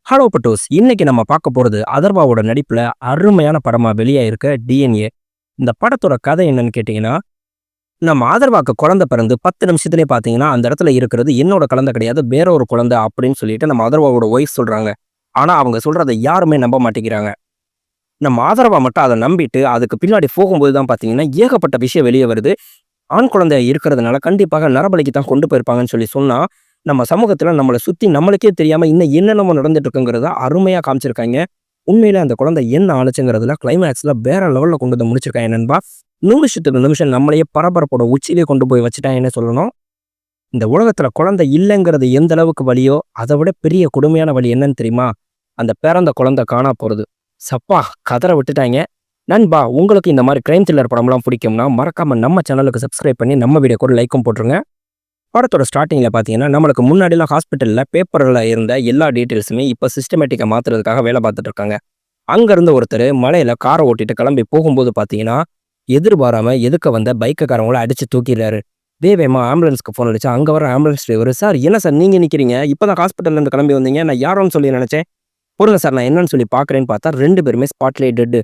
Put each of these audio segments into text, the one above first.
Hello பட்டோஸ்! இன்னைக்கு நம்ம பார்க்க போறது அதர்வாவோட நடிப்புல அருமையான படமா வெளியாயிருக்க டிஎன்ஏ. இந்த படத்தோட கதை என்னன்னு கேட்டீங்கன்னா, நம்ம ஆதர்வாக்கு குழந்தை பிறந்து 10 நிமிஷத்திலேயே பார்த்தீங்கன்னா, அந்த இடத்துல இருக்கிறது என்னோட குழந்தை கிடையாது, வேற ஒரு குழந்தை அப்படின்னு சொல்லிட்டு நம்ம அதர்வாவோட ஒய்ஃப் சொல்றாங்க. ஆனா அவங்க சொல்றத யாருமே நம்ப மாட்டேங்கிறாங்க. நம்ம ஆதர்வா மட்டும் அத நம்பிட்டு, அதுக்கு பின்னாடி போகும்போது தான் பார்த்தீங்கன்னா, ஏகப்பட்ட விஷயம் வெளிய வருது. ஆண் குழந்தை இருக்கிறதுனால கண்டிப்பாக நரபலிக்கு தான் கொண்டு போயிருப்பாங்கன்னு சொன்னா, நம்ம சமூகத்துல நம்மள சுத்தி நம்மளுக்கே தெரியாம இன்னும் என்னென்னமோ நடந்துட்டு இருக்குங்கிறத அருமையா காமிச்சிருக்காய்ங்க. உண்மையிலே அந்த குழந்தை என்ன ஆனுச்சுங்கிறதுல கிளைமாக்ஸ்ல வேற லெவல்ல கொண்டு வந்து முடிச்சிருக்காய்ங்க நண்பா. நிமிஷத்துக்கு நிமிஷம் நம்மளையே பரபரப்போட உச்சியிலே கொண்டு போய் வச்சுட்டாங்கன்னே சொல்லணும். இந்த உலகத்துல குழந்தை இல்லைங்கிறது எந்த அளவுக்கு வலியோ, அதை விட பெரிய கொடுமையான வலி என்னன்னு தெரியுமா? அந்த பிறந்த குழந்தை காணா போறது. சப்பா! கதற விட்டுட்டாய்ங்க. நண்பா, உங்களுக்கு இந்த மாரி கிரைம் த்ரில்லர் படம்லாம் பிடிக்கும்னா, மறக்காம நம்ம சேனலுக்கு சப்ஸ்கிரைப் பண்ணி நம்ம வீடியோக்கு ஒரு லைக்கும் போட்டுருங்க. படத்தோட ஸ்டார்ட்டிங்ல பார்த்தீங்கன்னா, நம்மளுக்கு முன்னாடிலாம் ஹாஸ்பிட்டல்ல பேப்பர்ல இருந்த எல்லா டீட்டெயில்ஸுமே இப்ப சிஸ்டமேட்டிக்கா மாத்துறதுக்காக வேலை பார்த்துட்டு இருக்காங்க. அங்க இருந்த ஒருத்தரு மலையில கார ஓட்டிட்டு கிளம்பி போகும்போது பார்த்தீங்கன்னா, எதிர்பாராம எதுக்க வந்த பைக்குக்காரவங்கள அடிச்சு தூக்கிடுறாரு. வேகமா ஆம்புலன்ஸ்க்கு ஃபோன் அடிச்சா, அங்க வர ஆம்புலன்ஸ் டிரைவர், "சார் என்ன சார் நீங்க நிக்கிறீங்க? இப்பதான் ஹாஸ்பிட்டல்ல இருந்து கிளம்பி வந்தீங்க. நான் யாரோன்னு சொல்லி நினைச்சேன். பொறுங்க சார் நான் என்னன்னு சொல்லி பார்க்குறேன்னு பார்த்தா 2 பேருமே ஸ்பாட்லயே டெட்டு.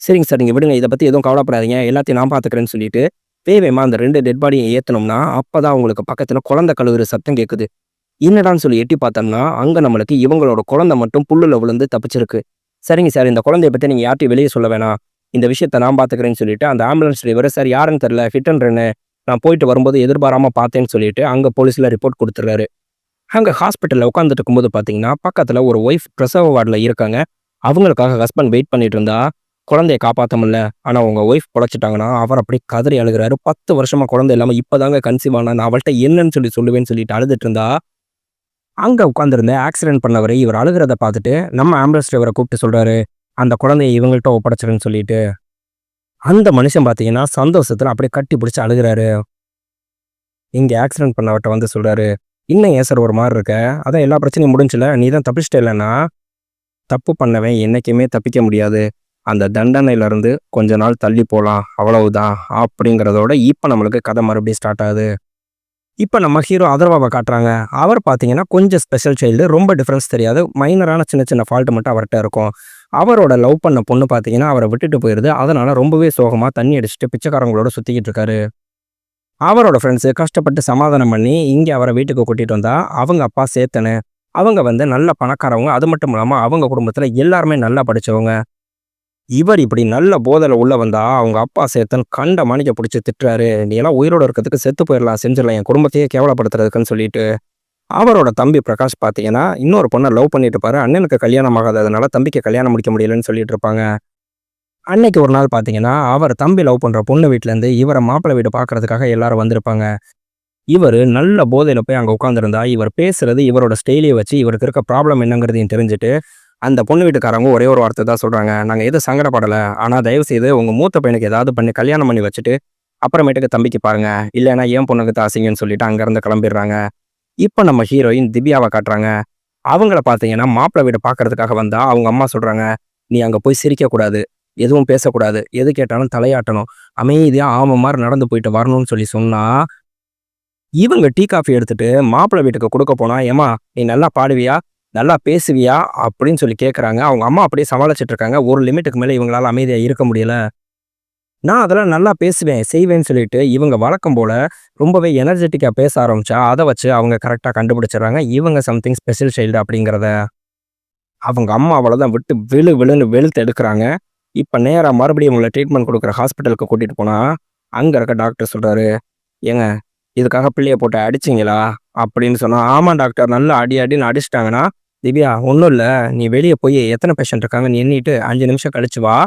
சரிங்க சார் நீங்க விடுங்க. இத பத்தி எதுவும் கவலைப்படாதீங்க. எல்லாத்தையும் நான் பார்த்துக்கிறேன்னு சொல்லிட்டு வேகமா அந்த 2 டெட் பாடிய ஏத்துனோம்னா, அப்பதான் அவங்களுக்கு பக்கத்துல குழந்தை கழுவுற சத்தம் கேட்குது. என்னடான்னு சொல்லி எட்டி பார்த்தோம்னா, அங்க நம்மளுக்கு இவங்களோட குழந்தை மட்டும் புல்லுல விழுந்து தப்பிச்சிருக்கு. சரிங்க சார், இந்த குழந்தைய பத்தி நீங்க யார்ட்டயும் வெளிய சொல்ல வேணாம். இந்த விஷயத்த நான் பார்த்துக்கிறேன்னு சொல்லிட்டு, அந்த ஆம்புலன்ஸ் டிரைவர் சார் யாருன்னு தெரியல, ஹிட் அண்ட் ரன்னு. நான் போயிட்டு வரும்போது எதிர்பாராம பார்த்தேன்னு சொல்லிட்டு, அங்க போலீஸ்ல ரிப்போர்ட் குடுத்துடுறாரு. அங்க ஹாஸ்பிட்டல்ல உட்கார்ந்துட்டு இருக்கும்போது பார்த்தீங்கன்னா, பக்கத்துல ஒரு ஒய்ஃப் பிரசவ வார்டுல இருக்காங்க. அவங்களுக்காக ஹஸ்பண்ட் வெயிட் பண்ணிட்டு இருந்தா, குழந்தைய காப்பாத்த முடியல. ஆனா உங்க ஒய்ஃப் பொழச்சுட்டாங்கன்னா, அவர் அப்படியே கதறி அழுகுறாரு. 10 வருஷமா குழந்தை இல்லாம இப்பதாங்க கன்சீவ் ஆனா, நான் அவள்ட்ட என்னன்னு சொல்லி சொல்லுவேன்னு சொல்லிட்டு அழுதுட்டு இருந்தா, அங்க உட்கார்ந்திருந்த ஆக்சிடென்ட் பண்ணவரு இவர் அழுகுறத பார்த்துட்டு, நம்ம ஆம்புலன்ஸ் டிரைவர கூப்பிட்டு சொல்றாரு, அந்த குழந்தைய இவங்கள்ட்ட ஒப்படைச்சிருன்னு சொல்லிட்டு. அந்த மனுஷன் பார்த்தீங்கன்னா, சந்தோஷத்துல அப்படியே கட்டி பிடிச்சு அழுகுறாரு. இங்க ஆக்சிடென்ட் பண்ணவர்ட்ட வந்து சொல்றாரு, "இன்னும் ஏன் சார் ஒரு மாரி இருக்க? அதான் எல்லா பிரச்சனையும் முடிஞ்சுல. நீ தான் தப்பிச்சிட்டேல்லன்னா, தப்பு பண்ணவன் என்னைக்குமே தப்பிக்க முடியாது. அந்த தண்டனையிலிருந்து கொஞ்ச நாள் தள்ளி போலாம். அவ்வளவுதான்." அப்படிங்கிறதோட இப்ப நம்மளுக்கு கதை மறுபடியும் ஸ்டார்ட் ஆகுது. இப்ப நம்ம ஹீரோ அதர்வாவ காட்டுறாங்க. அவர் பார்த்தீங்கன்னா, கொஞ்சம் ஸ்பெஷல் சைல்டு. ரொம்ப டிஃபரன்ஸ் தெரியாது. மைனரான சின்ன சின்ன ஃபால்ட் மட்டும் அவர்ட்ட இருக்கும். அவரோட லவ் பண்ண பொண்ணு பார்த்தீங்கன்னா, அவர விட்டுட்டு போயிருது. அதனால ரொம்பவே சோகமா தண்ணி அடிச்சுட்டு பிச்சைக்காரங்களோட சுத்திக்கிட்டு இருக்காரு. அவரோட ஃப்ரெண்ட்ஸு கஷ்டப்பட்டு சமாதானம் பண்ணி, இங்க அவர வீட்டுக்கு கூட்டிட்டு வந்தா, அவங்க அப்பா சேத்தனு. அவங்க வந்து நல்ல பணக்காரவங்க. அது மட்டும் இல்லாம அவங்க குடும்பத்துல எல்லாருமே நல்லா படிச்சவங்க. இவர் இப்படி நல்ல போதையில உள்ள வந்தா, அவங்க அப்பா சேத்தன் கண்ட மாணிக்க புடிச்சு திட்டுறாரு. "நீ எல்லாம் உயிரோட இருக்கிறதுக்கு செத்து போயிரலாம், செஞ்சிடலாம். என் குடும்பத்தையே கேவலப்படுத்துறதுக்குன்னு" சொல்லிட்டு. அவரோட தம்பி பிரகாஷ் பார்த்தீங்கன்னா, இன்னொரு பொண்ண லவ் பண்ணிட்டு இருப்பாரு. அண்ணனுக்கு கல்யாணம் ஆகாததுனால தம்பிக்கு கல்யாணம் முடிக்க முடியலன்னு சொல்லிட்டு இருப்பாங்க. அன்னைக்கு ஒரு நாள் பார்த்தீங்கன்னா, அவர் தம்பி லவ் பண்ற பொண்ணு வீட்லேருந்து இவர மாப்பிள்ளை வீடு பார்க்கறதுக்காக எல்லாரும் வந்திருப்பாங்க. இவரு நல்ல போதையில போய் அங்க உட்கார்ந்திருந்தா, இவர் பேசுறது இவரோட ஸ்டைலையே வச்சு இவருக்கு இருக்க ப்ராப்ளம் என்னங்கிறதையும் தெரிஞ்சுட்டு, அந்த பொண்ணு வீட்டுக்காரங்க ஒரே ஒரு வார்த்தை தான் சொல்றாங்க. "நாங்க எதுவும் சங்கடப்படல. ஆனா தயவு செய்து உங்க மூத்த பையனுக்கு ஏதாவது பண்ணி கல்யாணம் பண்ணி வச்சுட்டு, அப்புறமேட்டுக்கு தம்பிக்கு பாருங்க. இல்லன்னா என் பொண்ணுக்கு தான் அசிங்கன்னு" சொல்லிட்டு அங்கருந்து கிளம்பிடுறாங்க. இப்ப நம்ம ஹீரோயின் திவ்யாவ காட்டுறாங்க. அவங்கள பார்த்தீங்கன்னா, மாப்பிள்ளை வீடு பார்க்கறதுக்காக வந்தா, அவங்க அம்மா சொல்றாங்க, "நீ அங்க போய் சிரிக்கக்கூடாது. எதுவும் பேசக்கூடாது. எது கேட்டாலும் தலையாட்டணும். அமைதியா ஆமை மாரி நடந்து போயிட்டு வரணும்னு" சொல்லி சொன்னா, இவங்க டீ, காஃபி எடுத்துட்டு மாப்பிள்ளை வீட்டுக்கு குடுக்க போனா, "ஏம்மா நீ நல்லா பாடுவியா? நல்லா பேசுவியா?" அப்படின்னு சொல்லி கேட்கறாங்க. அவங்க அம்மா அப்படியே சமாளிச்சுட்டு இருக்காங்க. ஒரு லிமிட்டுக்கு மேல இவங்களால அமைதியா இருக்க முடியல. நான் அதெல்லாம் நல்லா பேசுவேன், செய்வேன்னு சொல்லிட்டு இவங்க வழக்கம் போல ரொம்பவே எனர்ஜெட்டிக்கா பேச ஆரம்பிச்சா, அத வச்சு அவங்க கரெக்ட்டா கண்டுபிடிச்சுடுறாங்க. இவங்க சம்திங் ஸ்பெஷல் சைல்டு அப்படிங்கிறத. அவங்க அம்மா அவ்வளோதான் விட்டு விழு விழுன்னு வெளுத்து எடுக்குறாங்க. இப்ப நேரா மறுபடியும் இவங்கள ட்ரீட்மெண்ட் குடுக்குற ஹாஸ்பிட்டலுக்கு கூட்டிட்டு போனா, அங்க இருக்க டாக்டர் சொல்றாரு, "ஏங்க இதுக்காக பிள்ளைய போட்டு அடிச்சீங்களா?" அப்படின்னு சொன்னா, "ஆமா டாக்டர் நல்லா அடி அடின்னு அடிச்சுட்டாங்கன்னா." "திவ்யா ஒண்ணும் இல்ல. நீ வெளிய போய் எத்தன பேஷண்ட் இருக்காங்கன்னு எண்ணிட்டு 5 நிமிஷம் கழிச்சு வா."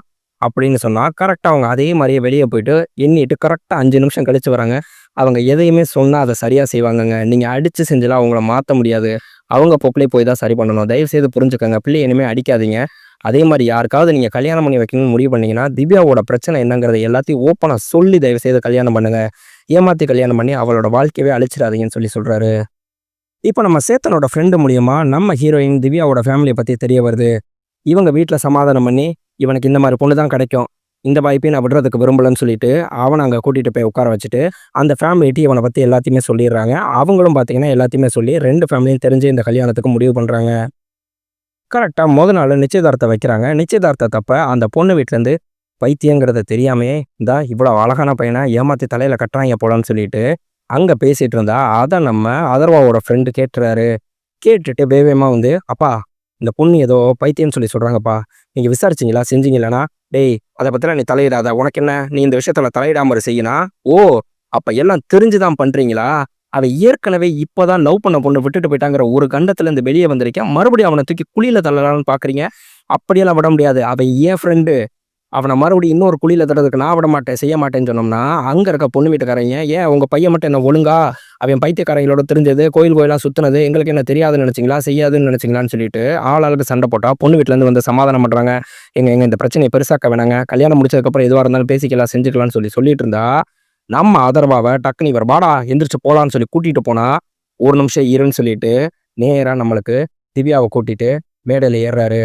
அப்படின்னு சொன்னா, கரெக்ட்டா அவங்க அதே மாரியே வெளிய போயிட்டு எண்ணிட்டு கரெக்ட்டா 5 நிமிஷம் கழிச்சு வராங்க. அவங்க எதையுமே சொன்னா அத சரியா செய்வாங்கங்க. நீங்க அடிச்சு செஞ்சலாம் அவங்கள மாத்த முடியாது. அவங்க போக்குலயே போய் தான் சரி பண்ணணும். தயவு செய்து புரிஞ்சுக்கங்க. பிள்ளைய இனிமே அடிக்காதீங்க. அதே மாரி யாருக்காவது நீங்க கல்யாணம் பண்ணி வைக்கணும்னு முடிவு பண்ணீங்கன்னா, திவ்யாவோட பிரச்சனை என்னங்கிறத எல்லாத்தையும் ஓப்பனா சொல்லி தயவு செய்து கல்யாணம் பண்ணுங்க. ஏமாத்தி கல்யாணம் பண்ணி அவளோட வாழ்க்கையவே அழிச்சிடாதீங்கன்னு சொல்லி சொல்றாரு. இப்ப நம்ம சேத்தனோட ஃப்ரெண்டு மூலியமா நம்ம ஹீரோயின் திவ்யாவோட ஃபேமிலிய பத்தி தெரிய வருது. இவங்க வீட்ல சமாதானம் பண்ணி, இவனுக்கு இந்த மாரி பொண்ணு தான் கிடைக்கும். இந்த வாய்ப்பையும் நான் விடுறதுக்கு விரும்பலன்னு சொல்லிட்டு, அவன அங்க கூட்டிட்டு போய் உட்கார வச்சுட்டு, அந்த ஃபேமிலிட்ட இவன பத்தி எல்லாத்தையுமே சொல்லிர்றாங்க. அவங்களும் பார்த்தீங்கன்னா, எல்லாத்தையுமே சொல்லி 2 ஃபேமிலியும் தெரிஞ்சு இந்த கல்யாணத்துக்கு முடிவு பண்றாங்க. கரெக்டாக நாள் நிச்சயதார்த்தம் வைக்கிறாங்க. நிச்சயதார்த்தத்தப்ப அந்த பொண்ணு வீட்டிலேருந்து பைத்தியங்கிறத தெரியாமையே இந்தா இவ்வளோ அழகான பையனை ஏமாற்றி தலையில் கட்டுறாங்க போலான்னு சொல்லிட்டு அங்கே பேசிகிட்டு இருந்தா அதை நம்ம அதர்வாவோட ஃப்ரெண்டு கேட்டுறாரு. கேட்டுட்டு வேகமாக வந்து அப்பா இந்த பொண்ணு ஏதோ பைத்தியம்னு சொல்லி சொல்கிறாங்கப்பா, நீங்கள் விசாரிச்சிங்களா செஞ்சீங்களாண்ணா? டேய் அதை பற்றிலாம் நீ தலையிடாத, உனக்கு என்ன, நீ இந்த விஷயத்தில் தலையிடாமல் செய்யணும். ஓ அப்போ எல்லாம் தெரிஞ்சு தான் பண்ணுறீங்களா? அவன் ஏற்கனவே இப்போதான் லவ் பண்ண பொண்ணு விட்டுட்டு போயிட்டாங்கிற ஒரு கண்டத்துலேருந்து வெளியே வந்திருக்கேன், மறுபடியும் அவனை தூக்கி குழியில் தள்ளலான்னு பார்க்குறீங்க. அப்படியெல்லாம் விட முடியாது, அவன் என் ஃப்ரெண்டு. அவனை மறுபடியும் இன்னொரு குழியில் தடுறதுக்கு நான் விட மாட்டேன், செய்ய மாட்டேன்னு சொன்னோம்னா அங்கே இருக்க பொண்ணு வீட்டுக்காரங்க ஏன் உங்கள் பையன் மட்டும் என்ன ஒழுங்கா அவன் பைத்தியக்காரங்களோட தெரிஞ்சது கோயிலாக சுற்றுனது எங்களுக்கு என்ன தெரியாதுன்னு நினச்சிங்களா, செய்யாதுன்னு நினச்சிங்களான்னு சொல்லிட்டு ஆளாளுக்கு சண்டை போட்டால் பொண்ணு வீட்டிலேருந்து வந்து சமாதானம் பண்ணுறாங்க. எங்கள் இந்த பிரச்சனையை பெருசாக்க வேணாங்க, கல்யாணம் முடிச்சதுக்கப்புறம் எதுவாக இருந்தாலும் பேசிக்கலாம் செஞ்சுக்கலாம்னு சொல்லிட்டு இருந்தா நம்ம அதர்வாவை டக்குனு இவர் வாடா எந்திரிச்சு போகலான்னு சொல்லி கூட்டிகிட்டு போனால் ஒரு நிமிஷம் இருன்னு சொல்லிட்டு நேராக நம்மளுக்கு திவ்யாவை கூட்டிகிட்டு மேடையில் ஏறுறாரு.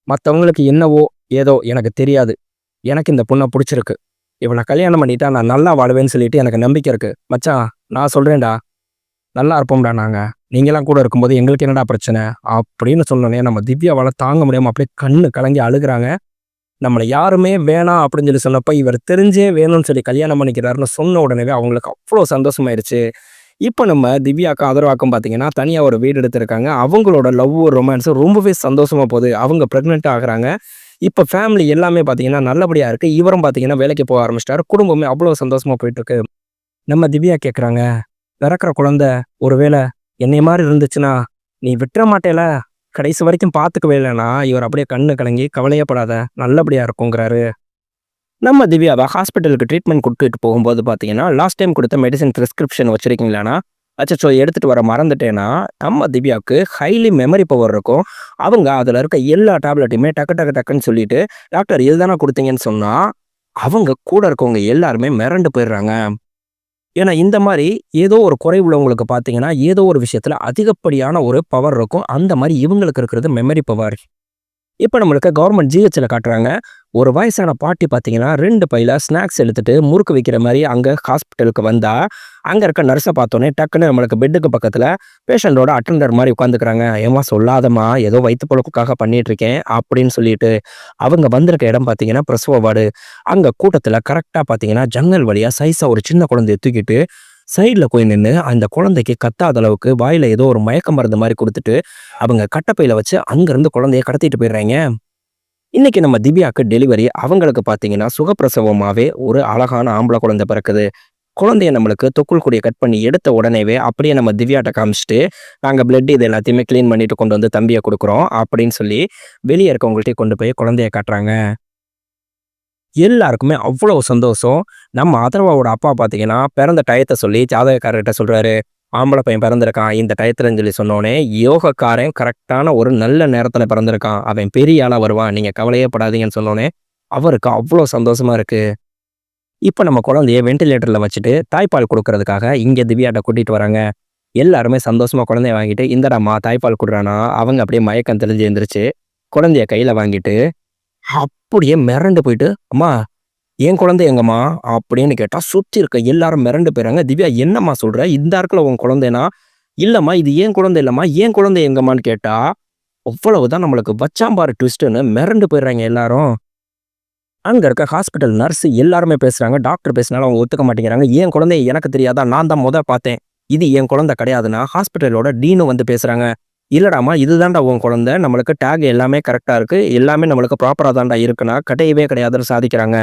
மற்றவங்களுக்கு என்னவோ ஏதோ எனக்கு தெரியாது, எனக்கு இந்த பொண்ணை பிடிச்சிருக்கு, இவனை கல்யாணம் பண்ணிட்டா நான் நல்லா வாழுவேன்னு சொல்லிட்டு எனக்கு நம்பிக்கை இருக்குது. மச்சான் நான் சொல்கிறேன்டா, நல்லா இருப்போம்டா, நாங்கள் நீங்களாம் கூட இருக்கும்போது எங்களுக்கு என்னடா பிரச்சனை அப்படின்னு சொன்னோன்னே நம்ம திவ்யாவால் தாங்க முடியாமல் அப்படியே கண்ணு கலங்கி அழுகிறாங்க. நம்மளை யாருமே வேணாம் அப்படின்னு சொல்லி சொன்னப்போ இவர் தெரிஞ்சே வேணும்னு சொல்லி கல்யாணம் பண்ணிக்கிறாருன்னு சொன்ன உடனே அவங்களுக்கு அவ்வளோ சந்தோஷமாயிருச்சு. இப்போ நம்ம திவ்யாக்கும் அதர்வாக்கும் பார்த்தீங்கன்னா தனியாக ஒரு வீடு எடுத்திருக்காங்க. அவங்களோட லவ் ரொமான்ஸும் ரொம்பவே சந்தோஷமாக போகுது. அவங்க ப்ரெக்னென்ட் ஆகுறாங்க. இப்போ ஃபேமிலி எல்லாமே பார்த்தீங்கன்னா நல்லபடியாக இருக்குது. இவரும் பார்த்தீங்கன்னா வேலைக்கு போக ஆரம்பிச்சிட்டாரு. குடும்பமே அவ்வளோ சந்தோஷமாக போயிட்டுருக்கு. நம்ம திவ்யா கேட்குறாங்க, பிறக்கிற குழந்தை ஒருவேளை என்னை மாதிரி இருந்துச்சுன்னா நீ விட்டுற மாட்டேல, கடைசி வரைக்கும் பார்த்துக்கவே இல்லைன்னா இவர் அப்படியே கண்ணு கலங்கி கவலையப்படாத நல்லபடியாக இருக்குங்கிறாரு. நம்ம திவ்யாவை ஹாஸ்பிட்டலுக்கு ட்ரீட்மெண்ட் கொடுத்துட்டு போகும்போது பார்த்தீங்கன்னா லாஸ்ட் டைம் கொடுத்த மெடிசன் ப்ரிஸ்கிரிப்ஷன் வச்சுருக்கீங்களாண்ணா, அச்சோ எடுத்துகிட்டு வர மறந்துட்டேன்னா நம்ம திவ்யாவுக்கு ஹைலி மெமரி பவர் இருக்கும். அவங்க அதில் இருக்க எல்லா டேப்லெட்டையுமே டக்குன்னு சொல்லிட்டு டாக்டர் இதுதானே கொடுத்தீங்கன்னு சொன்னால் அவங்க கூட இருக்கவங்க எல்லாருமே மிரண்டு போயிடுறாங்க. ஏன்னா இந்த மாதிரி ஏதோ ஒரு குறை உள்ளவங்களுக்கு பார்த்தீங்கன்னா ஏதோ ஒரு விஷயத்தில் அதிகப்படியான ஒரு பவர் இருக்கும். அந்த மாதிரி இவங்களுக்கு இருக்கிறது மெமரி பவர். இப்போ நம்மளுக்கு கவர்மெண்ட் ஜிஹெச்சில் காட்டுறாங்க. ஒரு வயசான பாட்டி பார்த்தீங்கன்னா 2 பையில் ஸ்நாக்ஸ் எடுத்துகிட்டு முறுக்கு வைக்கிற மாதிரி அங்கே ஹாஸ்பிட்டலுக்கு வந்தால் அங்கே இருக்க நர்ஸை பார்த்தோன்னே டக்குன்னு நம்மளுக்கு பெட்டுக்கு பக்கத்தில் பேஷண்ட்டோட அட்டெண்டர் மாதிரி உட்காந்துக்கிறாங்க. ஏமா சொல்லாதம்மா, ஏதோ வயிற்று பொழப்புக்காக பண்ணிகிட்ருக்கேன் அப்படின்னு சொல்லிட்டு அவங்க வந்திருக்க இடம் பார்த்தீங்கன்னா பிரசவ வார்டு. அங்கே கூட்டத்தில் கரெக்டாக பார்த்தீங்கன்னா ஜன்னல் வழியாக சைஸாக ஒரு சின்ன குழந்தைய தூக்கிட்டு சைடில் போய் நின்று அந்த குழந்தைக்கு கத்தாத அளவுக்கு வாயில் ஏதோ ஒரு மயக்க மருந்து மாதிரி கொடுத்துட்டு அவங்க கட்டப்பையில் வச்சு அங்கேருந்து குழந்தைய கடத்திட்டு போயிடுறாங்க. இன்னைக்கு நம்ம திவ்யாவுக்கு டெலிவரி. அவங்களுக்கு பார்த்தீங்கன்னா சுகப்பிரசவமாகவே ஒரு அழகான ஆம்பளை குழந்தை பிறக்குது. குழந்தைய நம்மளுக்கு தொக்குள் கொடியை கட் பண்ணி எடுத்த உடனேவே அப்படியே நம்ம திவ்யாட்ட காமிச்சிட்டு நாங்கள் பிளட் இது எல்லாத்தையுமே க்ளீன் பண்ணிட்டு கொண்டு வந்து தம்பியை கொடுக்குறோம் அப்படின்னு சொல்லி வெளியே இருக்கவங்கள்ட்டே கொண்டு போய் குழந்தைய காட்டுறாங்க. எல்லாருக்குமே அவ்வளோ சந்தோஷம். நம்ம அதர்வாவோட அப்பா பார்த்தீங்கன்னா பிறந்த டயத்தை சொல்லி ஜாதகக்காரர்கிட்ட சொல்கிறாரு, ஆம்பளை பையன் பிறந்திருக்கான் இந்த டயத்துலன்னு சொல்லி சொன்னோடனே யோகக்காரன் கரெக்டான ஒரு நல்ல நேரத்தில் பிறந்திருக்கான், அவன் பெரிய ஆளாக வருவான், நீங்கள் கவலையே படாதீங்கன்னு சொன்னோடனே அவருக்கு அவ்வளோ சந்தோஷமா இருக்குது. இப்போ நம்ம குழந்தைய வெண்டிலேட்டரில் வச்சுட்டு தாய்ப்பால் கொடுக்கறதுக்காக இங்கே திவ்யாட்ட கூட்டிகிட்டு வராங்க. எல்லாருமே சந்தோஷமாக குழந்தைய வாங்கிட்டு இந்தடாம்மா தாய்ப்பால் கொடுறானா அவங்க அப்படியே மயக்கம் தெளிஞ்சு எழுந்திரிச்சு குழந்தைய கையில் வாங்கிட்டு அப்படியே மிரண்டு போயிட்டு அம்மா என் குழந்தை எங்கம்மா அப்படின்னு கேட்டால் சுற்றி இருக்க எல்லாரும் மிரண்டு போயிறாங்க. திவ்யா என்னம்மா சொல்கிற, இந்த இடத்துல உன் குழந்தைனா? இல்லைம்மா இது ஏன் குழந்தை இல்லைம்மா, ஏன் குழந்தை எங்கம்மான்னு கேட்டால் அவ்வளவுதான் நம்மளுக்கு வச்சாம்பாரு ட்விஸ்ட்டுன்னு மிரண்டு போயிடுறாங்க எல்லாரும். அங்கே இருக்க ஹாஸ்பிட்டல் நர்ஸ் எல்லாருமே பேசுகிறாங்க. டாக்டர் பேசினாலும் அவங்க ஒத்துக்க மாட்டேங்கிறாங்க. என் குழந்தைய எனக்கு தெரியாதா, நான் தான் பார்த்தேன், இது என் குழந்தை கிடையாதுன்னா ஹாஸ்பிட்டலோட டீனும் வந்து பேசுகிறாங்க. இல்லடாமா இதுதான்டா உன் குழந்தை, நம்மளுக்கு டேக் எல்லாமே கரெக்டாக இருக்குது, எல்லாமே நம்மளுக்கு ப்ராப்பராக தான்டா இருக்குன்னா கிடையவே கிடையாதுன்னு சாதிக்கிறாங்க.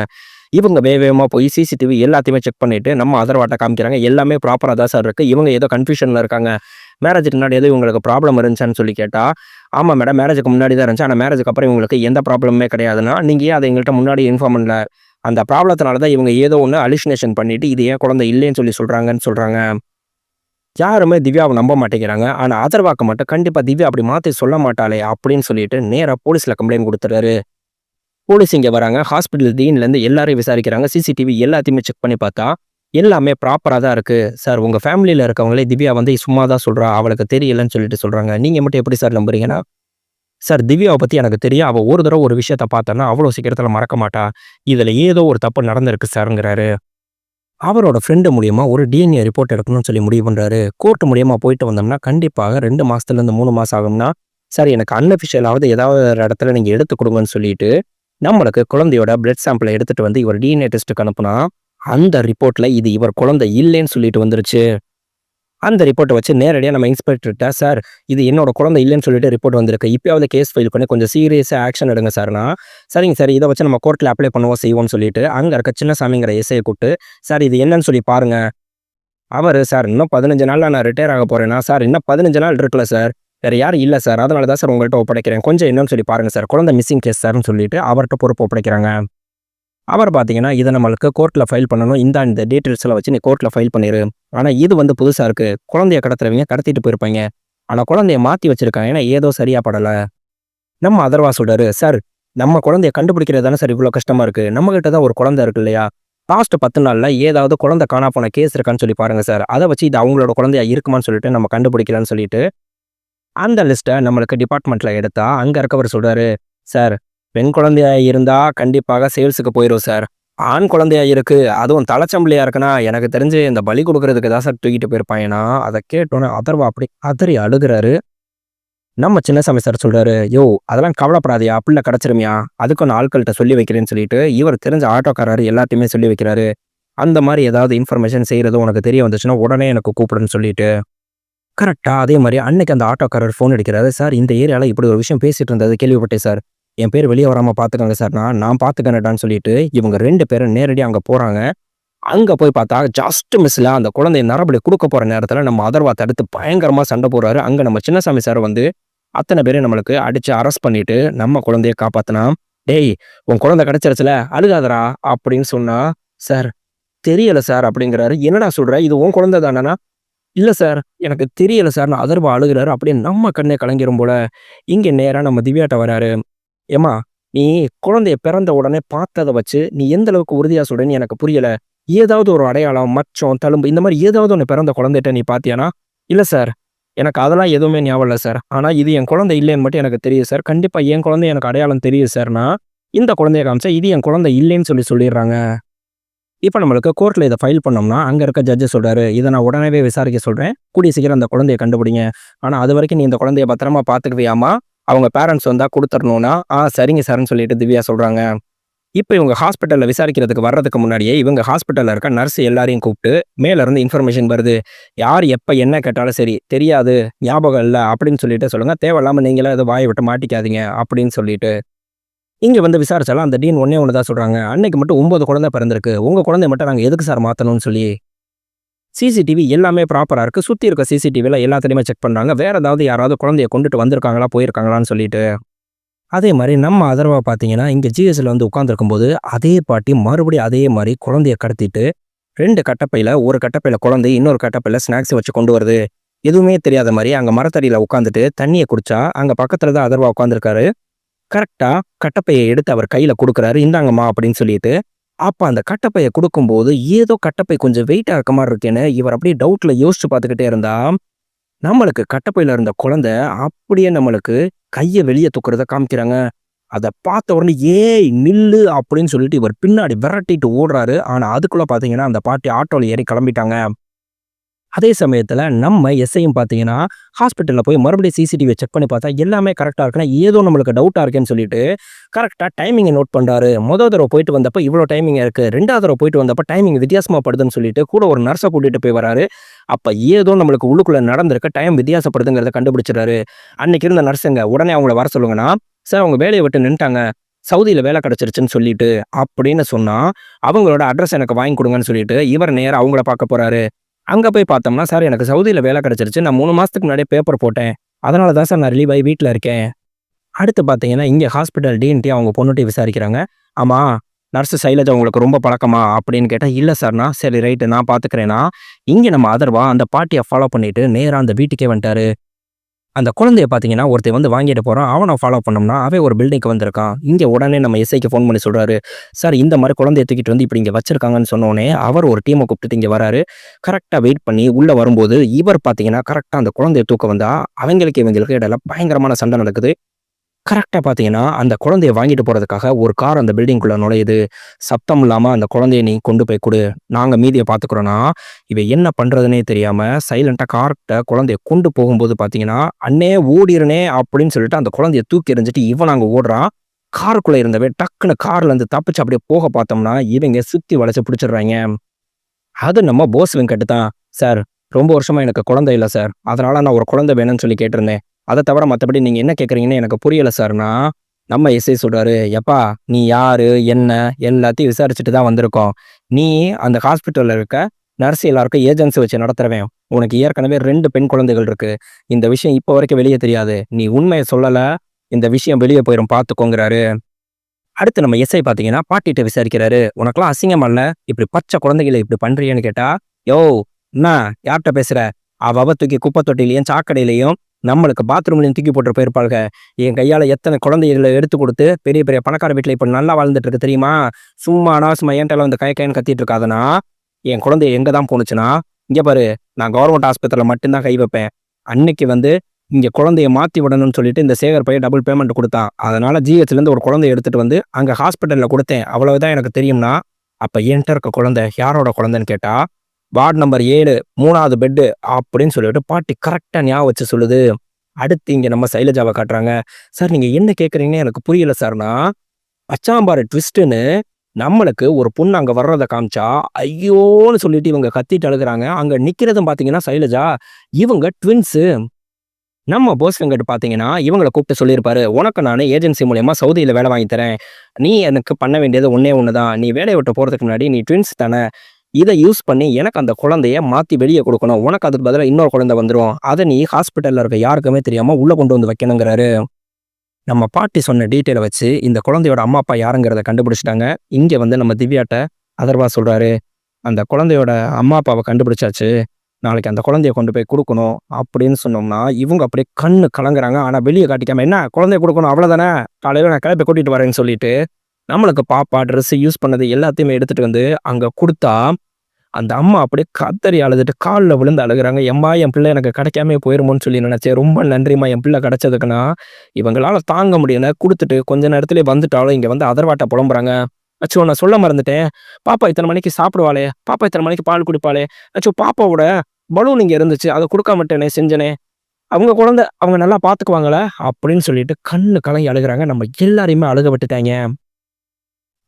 இவங்க வேகமாக போய் சிசிடிவி எல்லாத்தையுமே செக் பண்ணிவிட்டு நம்ம அதர்வாட்டை காமிக்கிறாங்க. எல்லாமே ப்ராப்பராக தான் சார் இருக்குது, இவங்க ஏதோ கன்ஃபியூஷனில் இருக்காங்க, மேரேஜுக்கு முன்னாடி எதுவும் இவங்களுக்கு ப்ராப்ளம் இருந்துச்சான்னு சொல்லி கேட்டால் ஆமாம் மேடம் மேரேஜுக்கு முன்னாடி தான் இருந்துச்சு, ஆனால் மேரேஜுக்கு அப்புறம் இவங்களுக்கு எந்த ப்ராப்ளமே கிடையாதுன்னா நீங்கள் ஏன் அதை எங்கள்கிட்ட முன்னாடி இன்ஃபார்ம் பண்ணல, அந்த ப்ராப்ளத்தினால தான் இவங்க ஏதோ ஒன்று அலிஷினேஷன் பண்ணிவிட்டு இது ஏன் குழந்தை இல்லைன்னு சொல்லி சொல்கிறாங்க. யாருமே திவ்யாவை நம்ப மாட்டேங்கிறாங்க. ஆனால் அதர்வாக்கு மட்டும் கண்டிப்பாக திவ்யா அப்படி மாற்றி சொல்ல மாட்டாளே அப்படின்னு சொல்லிட்டு நேராக போலீஸில் கம்ப்ளைண்ட் கொடுத்துறாரு. போலீஸ் இங்கே வராங்க. ஹாஸ்பிட்டல் டீன்லேருந்து எல்லாரையும் விசாரிக்கிறாங்க. சிசிடிவி எல்லாத்தையுமே செக் பண்ணி பார்த்தா எல்லாமே ப்ராப்பராக தான் இருக்குது சார். உங்கள் ஃபேமிலியில் இருக்கவங்களே திவ்யா வந்து சும்மா தான் சொல்கிறா, அவளுக்கு தெரியலன்னு சொல்லிட்டு சொல்கிறாங்க. நீங்கள் மட்டும் எப்படி சார் நம்புறீங்கன்னா, சார் திவ்யாவை பற்றி எனக்கு தெரியும், அவள் ஒரு தடவை ஒரு விஷயத்த பார்த்தோன்னா அவ்வளோ சீக்கிரத்தில் மறக்க மாட்டா, இதில் ஏதோ ஒரு தப்பு நடந்திருக்கு சாருங்கிறாரு. அவரோட ஃப்ரெண்டு மூலியமா ஒரு டிஎன்ஏ ரிப்போர்ட் எடுக்கணும்னு சொல்லி முடிவு பண்ணுறாரு. கோர்ட்டு மூலியமாக போயிட்டு வந்தோம்னா கண்டிப்பாக 2 மாதத்துலேருந்து 3 மாதம் ஆகும்னா சார் எனக்கு அன்அஃபிஷியலாவது ஏதாவது ஒரு இடத்துல நீங்க எடுத்து குடுங்கன்னு சொல்லிட்டு, நம்மளுக்கு குழந்தையோட பிளட் சாம்பிள எடுத்துட்டு வந்து இவர் டிஎன்ஏ டெஸ்ட்டுக்கு அனுப்புனா, அந்த ரிப்போர்ட்ல இது இவர் குழந்தை இல்லைன்னு சொல்லிட்டு வந்துருச்சு. அந்த ரிப்போர்ட்ட வச்சு நேரடியா நம்ம இன்ஸ்பெக்டர்ட்ட, "சார் இது என்னோட குழந்தை இல்லைன்னு சொல்லிட்டு ரிப்போர்ட் வந்திருக்கு. இப்பயாவது கேஸ் ஃபைல் பண்ணி கொஞ்சம் சீரியஸா ஆக்ஷன் எடுங்க சார்ன்னா." "சரிங்க சார். இத வச்சு நம்ம கோர்ட்ல அப்ளை பண்ணுவோம், செய்வோம்ன்னு" சொல்லிட்டு, அங்க இருக்க சின்னசாமிங்கிற எஸ்ஐய கூப்ட்டு, "சார் இது என்னன்னு சொல்லி பாருங்க." அவரு, "சார் இன்னும் 15 நாள்ல நான் ரிட்டயர் ஆக போறேன்னா." "சார் இன்னும் 15 நாள் இருக்குல்ல சார். வேற யாரும் இல்ல சார். அதனால தான் சார் உங்கள்ட்ட ஒப்படைக்கிறேன். கொஞ்சம் என்னன்னு சொல்லி பாருங்க சார். குழந்தை மிஸ்ஸிங் கேஸ் சார்ன்னு" சொல்லிட்டு அவர்ட்ட பொறுப்பு ஒப்படைக்கிறாங்க. அவர் பார்த்தீங்கன்னா, "இத நம்மளுக்கு கோர்ட்ல ஃபைல் பண்ணணும். இந்த டீட்டெயில்ஸ்லாம் வச்சு நீ கோர்ட்ல ஃபைல் பண்ணிரு. ஆனா இது வந்து புதுசா இருக்கு. குழந்தைய கடத்துறவங்க கடத்திட்டு போயிருப்பாய்ங்க. ஆனா குழந்தைய மாத்தி வச்சிருக்காங்க. ஏன்னா ஏதோ சரியா படல." நம்ம அதர்வா சொல்றாரு, "சார் நம்ம குழந்தைய கண்டுபிடிக்கிறது தானே சார் இவ்ளோ கஷ்டமா இருக்கு. நம்மகிட்ட தான் ஒரு குழந்தை இருக்கு இல்லையா? லாஸ்ட் 10 நாள்ல ஏதாவது குழந்தை காணாம போன கேஸ் இருக்கான்னு சொல்லி பாருங்க சார். அத வச்சு இது அவங்களோட குழந்தையா இருக்குமான்னு சொல்லிட்டு நம்ம கண்டுபிடிக்கலாம்ன்னு" சொல்லிட்டு, அந்த லிஸ்ட்ட நம்மளுக்கு டிபார்ட்மெண்ட்ல எடுத்தா, அங்க இருக்கவரு சொல்றாரு, "சார் பெண் குழந்தையா இருந்தா கண்டிப்பாக சேல்ஸுக்கு போயிரும் சார். ஆண் குழந்தையா இருக்கு, அதுவும் தலைச்சங்கிலியா இருக்குன்னா, எனக்கு தெரிஞ்சு இந்த பலி குடுக்குறதுக்கு தான் சார் தூக்கிட்டு போயிருப்பாய்ங்கன்னா." அத கேட்டோனே அதர்வா அப்படி கதறி அழுகுறாரு. நம்ம சின்னசாமி சார் சொல்றாரு, "யோவ்! அதெல்லாம் கவலைப்படாதயா, புள்ள கிடைச்சிரும்யா. அதுக்கும் நான் ஆட்கள்ட்ட சொல்லி வைக்கிறேன்னு" சொல்லிட்டு, இவர் தெரிஞ்ச ஆட்டோக்காரர் எல்லாத்தையுமே சொல்லி வைக்கிறாரு. "அந்த மாரி ஏதாவது இன்ஃபர்மேஷன் செய்றது உனக்கு தெரிய வந்துச்சுன்னா, உடனே எனக்கு கூப்பிடுன்னு" சொல்லிட்டு. கரெக்ட்டா அதே மாரி அன்னைக்கு அந்த ஆட்டோக்காரர் ஃபோன் அடிக்கிறாரு. "சார் இந்த ஏரியால இப்படி ஒரு விஷயம் பேசிட்டு இருந்தது கேள்விப்பட்டேன் சார். என் பேர் வெளிய வராம பார்த்துக்கங்க சார்ன்னா." "நான் பார்த்துக்கிறேன்டான்னு" சொல்லிட்டு, இவங்க 2 பேரும் நேரடியா அங்க போறாங்க. அங்க போய் பார்த்தா, ஜஸ்ட் மிஸ்ல அந்த குழந்தைய நரபலி குடுக்க போற நேரத்துல நம்ம அதர்வா தடுத்து பயங்கரமா சண்ட போடுறாரு. அங்க நம்ம சின்னசாமி சார் வந்து அத்தன பேரையும் நம்மளுக்கு அடிச்சு அரெஸ்ட் பண்ணிட்டு, நம்ம குழந்தைய காப்பாத்துனா. "டேய்! உன் குழந்தை கிடைச்சிருச்சுல, அழுகாதடா" அப்படின்னு சொன்னா, "சார் தெரியல சார்" அப்படிங்கிறாரு. "என்னடா சொல்ற? இது உன் குழந்தை தானேன்னா?" "இல்ல சார், எனக்கு தெரியல சார்ன்னு" அதர்வா அழுகுறாரு. அப்படியே நம்ம கண்ணே கலங்கிரும் போல. இங்க நேரா நம்ம திவ்யாட்ட வராரு. "ஏம்மா, நீ குழந்தைய பிறந்த உடனே பார்த்தத வச்சு நீ எந்த அளவுக்கு உறுதியா சொல்றன்னு எனக்கு புரியல. ஏதாவது ஒரு அடையாளம், மச்சம், தழும்பு இந்த மாரி ஏதாவது ஒண்ணு பிறந்த குழந்தைட்ட நீ பார்த்தியான்னா?" "இல்ல சார். எனக்கு அதெல்லாம் எதுவுமே ஞாபகம் இல்ல சார். ஆனா இது என் குழந்தை இல்லைன்னு மட்டும் எனக்கு தெரியும் சார். கண்டிப்பா என் குழந்தை எனக்கு அடையாளம் தெரியும் சார்ன்னா, இந்த குழந்தைய காமிச்சா இது என் குழந்தை இல்லைன்னு சொல்லிர்றாங்க. இப்ப நம்மளுக்கு கோர்ட்ல இத ஃபைல் பண்ணோம்னா, அங்க இருக்க ஜட்ஜ் சொல்றாரு, "இத நான் உடனே விசாரிக்க சொல்றேன். கூடிய சீக்கிரம் அந்த குழந்தைய கண்டுபிடிங்க. ஆனா அதுவரைக்கும் நீ இந்த குழந்தைய பத்திரமா பார்த்துக்குவியாம்மா? அவங்க பேரண்ட்ஸ் வந்தா குடுத்துறணும்னா." சரிங்க சார்ன்னு" சொல்லிட்டு திவ்யா சொல்றாங்க. இப்ப இவங்க ஹாஸ்பிட்டல்ல விசாரிக்கிறதுக்கு வர்றதுக்கு முன்னாடியே, இவங்க ஹாஸ்பிட்டல்ல இருக்க நர்ஸ் எல்லாரையும் கூப்ட்டு, மேல இருந்து இன்ஃபர்மேஷன் வருது. யார் எப்ப என்ன கேட்டாலும் சரி, "தெரியாது, ஞாபகம் இல்ல" அப்படின்னு சொல்லிட்டு சொல்லுங்க. "தேவையில்லாம நீங்களா எதுவும் வாய விட்டு மாட்டிக்காதீங்க" அப்படின்னு சொல்லிட்டு. இங்க வந்து விசாரிச்சாலும் அந்த டீன் ஒண்ணே ஒண்ணு தான் சொல்றாங்க. "அன்னைக்கு மட்டும் 9 குழந்தை பிறந்திருக்கு. உங்க குழந்தைய மட்டும் நாங்க எதுக்கு சார் மாத்தணும்னு" சொல்லி. சிசிடிவி எல்லாமே ப்ராப்பரா இருக்கு. சுத்தி இருக்க சிசிடிவில எல்லாத்துலயுமே செக் பண்றாங்க. வேற ஏதாவது யாராவது குழந்தைய கொண்டுட்டு வந்திருக்காங்களா, போயிருக்காங்களான்னு சொல்லிட்டு. அதே மாரி நம்ம அதர்வா பார்த்தீங்கன்னா, இங்க ஜிஹெச்ல வந்து உட்கார்ந்திருக்கும்போது, அதே பாட்டி மறுபடியும் அதே மாரி குழந்தைய கடத்திட்டு, 2 கட்டப்பையில, ஒரு கட்டப்பையில குழந்தை, இன்னொரு கட்டப்பையில ஸ்நாக்ஸ் வச்சு கொண்டு வருது. எதுவுமே தெரியாத மாரி அங்க மரத்தடியில உட்காந்துட்டு தண்ணிய குடிச்சா, அங்க பக்கத்துல தான் அதர்வா உட்கார்ந்திருக்காரு. கரெக்ட்டா கட்டப்பைய எடுத்து அவர் கையில குடுக்குறாரு. "இந்தாங்கம்மா" அப்படின்னு சொல்லிட்டு. அப்ப அந்த கட்டப்பைய குடுக்கும்போது, ஏதோ கட்டப்பை கொஞ்சம் வெயிட்டா இருக்க மாரி இருக்கேன்னு, இவர் அப்படியே டவுட்ல யோசிச்சு பார்த்துக்கிட்டே இருந்தா, நம்மளுக்கு கட்டப்பையில இருந்த குழந்தை அப்படியே நம்மளுக்கு கைய வெளிய தூக்குறத காமிக்கிறாங்க. அத பார்த்த உடனே, "ஏய் நில்லு" அப்படின்னு சொல்லிட்டு இவர் பின்னாடி விரட்டிட்டு ஓடுறாரு. ஆனா அதுக்குள்ள பார்த்தீங்கன்னா, அந்த பாட்டி ஆட்டோல ஏறி கிளம்பிட்டாங்க. அதே சமயத்துல நம்ம எஸ்ஐயும் பார்த்தீங்கன்னா, ஹாஸ்பிட்டல்ல போய் மறுபடியும் சிசிடிவிய செக் பண்ணி பார்த்தா, எல்லாமே கரெக்ட்டா இருக்குன்னா, ஏதோ நம்மளுக்கு டவுட்டா இருக்கேன்னு சொல்லிட்டு, கரெக்ட்டா டைமிங்க நோட் பண்றாரு. தடவ போயிட்டு வந்தப்ப இவ்வளோ டைமிங் இருக்கு. 2வது தடவ போயிட்டு வந்தப்ப டைமிங் வித்தியாசமா படுதுன்னு சொல்லிட்டு, கூட ஒரு நர்ஸ கூட்டிட்டு போய் வராரு. அப்ப ஏதோ நம்மளுக்கு உள்ளுக்குள்ள நடந்திருக்கு. டைம் வித்தியாசப்படுதுங்கிறத கண்டுபிடிச்சுறாரு. அன்னைக்கு இருந்த நர்ஸுங்க, "உடனே அவங்கள வர சொல்லுங்கன்னா." "சார் அவங்க வேலைய விட்டு நின்னுட்டாங்க. சவுதியில வேலை கிடைச்சிருச்சுன்னு சொல்லிட்டு" அப்படின்னு சொன்னா, அவங்களோட அட்ரஸ் எனக்கு வாங்கி குடுங்கன்னு சொல்லிட்டு, இவர் நேரா அவங்கள பார்க்க போறாரு. அங்க போய் பார்த்தோம்னா, "சார் எனக்கு சவுதியில வேலை கிடைச்சிருச்சு. நான் 3 மாசத்துக்கு முன்னாடியே பேப்பர் போட்டேன். அதனால தான் சார் நான் ரிலீவ் ஆயி வீட்ல இருக்கேன்." அடுத்து பார்த்தீங்கன்னா, இங்க ஹாஸ்பிட்டல் டீன்ட்டயும் அவங்க பொண்ணுட்டயும் விசாரிக்கிறாங்க. "ஆமா, நர்ஸ் சைலஜா உங்களுக்கு ரொம்ப பழக்கமா?" அப்படின்னு கேட்டா, "இல்ல சார்ன்னா." "சரி ரைட்டு நான் பார்த்துக்கிறேன்னா." இங்க நம்ம அதர்வா அந்த பாட்டிய ஃபாலோ பண்ணிட்டு நேரா அந்த வீட்டுக்கே வந்துட்டாரு. அந்த குழந்தைய பார்த்தீங்கன்னா, ஒருத்தன் வந்து வாங்கிட்டு போறான். அவன ஃபாலோ பண்ணோம்னா, அவன் ஒரு பில்டிங்க்கு வந்திருக்கான். இங்க உடனே நம்ம எஸ்ஐக்கு ஃபோன் பண்ணி சொல்றாரு, "சார் இந்த மாரி குழந்தைய தூக்கிட்டு வந்து இப்படி இங்க வச்சிருக்காங்கன்னு" சொன்னோனே, அவர் ஒரு டீம கூப்பிட்டுட்டு இங்க வராரு. கரெக்ட்டா வெயிட் பண்ணி உள்ள வரும்போது, இவர் பார்த்தீங்கன்னா, கரெக்ட்டா அந்த குழந்தைய தூக்க வந்தா, அவங்களுக்கு இவங்களுக்கு இடையில பயங்கரமான சண்டை நடக்குது. கரெக்ட்டா பார்த்தீங்கன்னா, அந்த குழந்தைய வாங்கிட்டு போறதுக்காக ஒரு கார் அந்த பில்டிங்குள்ள நுழையுது. சத்தம் இல்லாம அந்த குழந்தைய நீ கொண்டு போய் குடு. நாங்க மீதிய பார்த்துக்கிறோம்னா, இவன் என்ன பண்றதுன்னே தெரியாம சைலன்ட்டா கார்ட்ட குழந்தைய கொண்டு போகும்போது பார்த்தீங்கன்னா, "அண்ணே ஓடிருண்ணே" அப்படின்னு சொல்லிட்டு அந்த குழந்தைய தூக்கி எறிஞ்சுட்டு இவன் அங்க ஓடுறான். காருக்குள்ள இருந்தவன் டக்குனு கார்லருந்து தப்பிச்சு அப்படியே போக பார்த்தோம்னா, இவங்க சுத்தி வளைச்சு பிடிச்சிடுறாய்ங்க. அது நம்ம போஸ் வெங்கட் தான். "சார், ரொம்ப வருஷமா எனக்கு குழந்தை இல்ல சார். அதனால நான் ஒரு குழந்தை வேணும்னு சொல்லி கேட்டிருந்தேன். அத தவிர மத்தபடி நீங்க என்ன கேட்குறீங்கன்னு எனக்கு புரியல சார்ன்னா." நம்ம எஸ்ஐ சொல்றாரு, "எப்பா நீ யாரு? என்ன? எல்லாத்தையும் விசாரிச்சுட்டு தான் வந்திருக்கோம். நீ அந்த ஹாஸ்பிட்டல்ல இருக்க நர்ஸ் எல்லாருக்கும் ஏஜென்சி வச்சு நடத்துறவன். உனக்கு ஏற்கனவே 2 பெண் குழந்தைகள் இருக்கு. இந்த விஷயம் இப்ப வரைக்கும் வெளிய தெரியாது. நீ உண்மைய சொல்லல, இந்த விஷயம் வெளிய போயிரும் பார்த்துக்கோங்கிறாரு." அடுத்து நம்ம எஸ்ஐ பார்த்தீங்கன்னா, பாட்டிட்ட விசாரிக்கிறாரு. "உனக்கெல்லாம் அசிங்கமா இல்ல? இப்படி பச்சை குழந்தைகள இப்படி பண்றியேன்னு" கேட்டா, "யோவ்! என்னா யார்ட்ட பேசுற? அவ அவ தூக்கி குப்பை தொட்டியிலயும், சாக்கடையிலயும், நம்மளுக்கு பாத்ரூம்லயும் தூக்கி போட்டு போயிருப்பாளுக. என் கையால எத்தனை குழந்தைகள எடுத்து குடுத்து, பெரிய பெரிய பணக்கார வீட்ல இப்ப நல்லா வாழ்ந்துட்டு இருக்கு தெரியுமா? சும்மா அனாவசியமா என்ட்டலாம் வந்து கய கயன்னு கத்திட்டு இருக்காதண்ணா. என் குழந்தை எங்க தான் போணுச்சுன்னா, இங்க பாரு, நான் கவர்மெண்ட் ஆஸ்பத்திரியில மட்டும் தான் கை வைப்பேன். அன்னைக்கு வந்து இங்க குழந்தைய மாத்தி விடணும்னு சொல்லிட்டு இந்த சேகர் பையன் டபுள் பேமெண்ட் குடுத்தான். அதனால ஜிஹெச்லேருந்து ஒரு குழந்தைய எடுத்துட்டு வந்து அங்க ஹாஸ்பிட்டல்ல குடுத்தேன். அவ்வளவுதான் எனக்கு தெரியும்னா, அப்ப என்ட்ட இருக்க குழந்தை யாரோட குழந்தைன்னு கேட்டா, வார்டு நம்பர் 7 3வது பெட்டு அப்படின்னு சொல்லிட்டு பாட்டி கரெக்ட்டா ஞாபகம் வச்சு சொல்லுது. அடுத்து இங்க நம்ம சைலஜாவ காட்டுறாங்க. "சார் நீங்க என்ன கேட்குறீங்கன்னு எனக்கு புரியல சார்ன்னா, பச்சாம்பாரு ட்விஸ்ட்டுன்னு நம்மளுக்கு ஒரு பொண்ணு அங்க வர்றத காமிச்சா, ஐயோன்னு சொல்லிட்டு இவங்க கத்திட்டு அழுகுறாங்க. அங்க நிக்கிறதும் பார்த்தீங்கன்னா சைலஜா. இவங்க ட்வின்ஸு. நம்ம போஸ் வெங்கட் பார்த்தீங்கன்னா, இவங்கள கூப்பிட்டு சொல்லியிருப்பாரு. "உனக்கு நானு ஏஜென்சி மூலியமா சவுதியில வேலை வாங்கி தரேன். நீ எனக்கு பண்ண வேண்டியது ஒண்ணே ஒண்ணு தான். நீ வேலைய விட்டு போறதுக்கு முன்னாடி நீ ட்வின்ஸ் தானே. இத யூஸ் பண்ணி எனக்கு அந்த குழந்தைய மாத்தி வெளிய குடுக்கணும். உனக்கு அதுக்கு பதிலா இன்னொரு குழந்தை வந்துரும். அத நீ ஹாஸ்பிட்டல்ல இருக்க யாருக்குமே தெரியாம உள்ள கொண்டு வந்து வைக்கணுங்கிறாரு." நம்ம பாட்டி சொன்ன டீட்டெயில வச்சு இந்த குழந்தையோட அம்மா, அப்பா யாருங்கிறத கண்டுபிடிச்சுட்டாங்க. இங்க வந்து நம்ம திவ்யாட்ட அதர்வா சொல்றாரு, "அந்த குழந்தையோட அம்மா, அப்பாவ கண்டுபிடிச்சாச்சு. நாளைக்கு அந்த குழந்தைய கொண்டு போய் குடுக்கணும்." அப்படின்னு சொன்னோம்னா, இவங்க அப்படியே கண்ணு கலங்குறாங்க. ஆனா வெளிய காட்டிக்காம, "என்ன குழந்தைய குடுக்கணும் அவ்வளோதானே? காலையில நான் கிளப்பி கூட்டிட்டு வரேன்னு" சொல்லிட்டு, நம்மளுக்கு பாப்பா ட்ரெஸ் யூஸ் பண்ணது எல்லாத்தையுமே எடுத்துட்டு வந்து அங்க குடுத்தா, அந்த அம்மா அப்படியே கதறி அழுதுட்டு கால்ல விழுந்து அழுகுறாங்க. "எம்மா என் பிள்ளை எனக்கு கிடைக்காமயே போயிருமோன்னு சொல்லி நினைச்சேன். ரொம்ப நன்றிம்மா என் பிள்ளை கிடைச்சதுக்குன்னா." இவங்களால தாங்க முடியல. குடுத்துட்டு கொஞ்ச நேரத்திலேயே வந்துட்டாலும் இங்க வந்து அதர்வாட்ட புலம்புறாங்க. "அச்சோ! நான் சொல்ல மறந்துட்டேன். பாப்பா இத்தன மணிக்கு சாப்பிடுவாளே! பாப்பா இத்தன மணிக்கு பால் குடிப்பாளே! அச்சோ! பாப்பாவோட பலூன் இங்க இருந்துச்சு. அத குடுக்காம விட்டேனே! செஞ்சனே! அவங்க குழந்தை. அவங்க நல்லா பார்த்துக்குவாங்களா?" அப்படின்னு சொல்லிட்டு கண்ணு கலங்கி அழுகுறாங்க. நம்ம எல்லாரையுமே அழுக விட்டுட்டாய்ங்க.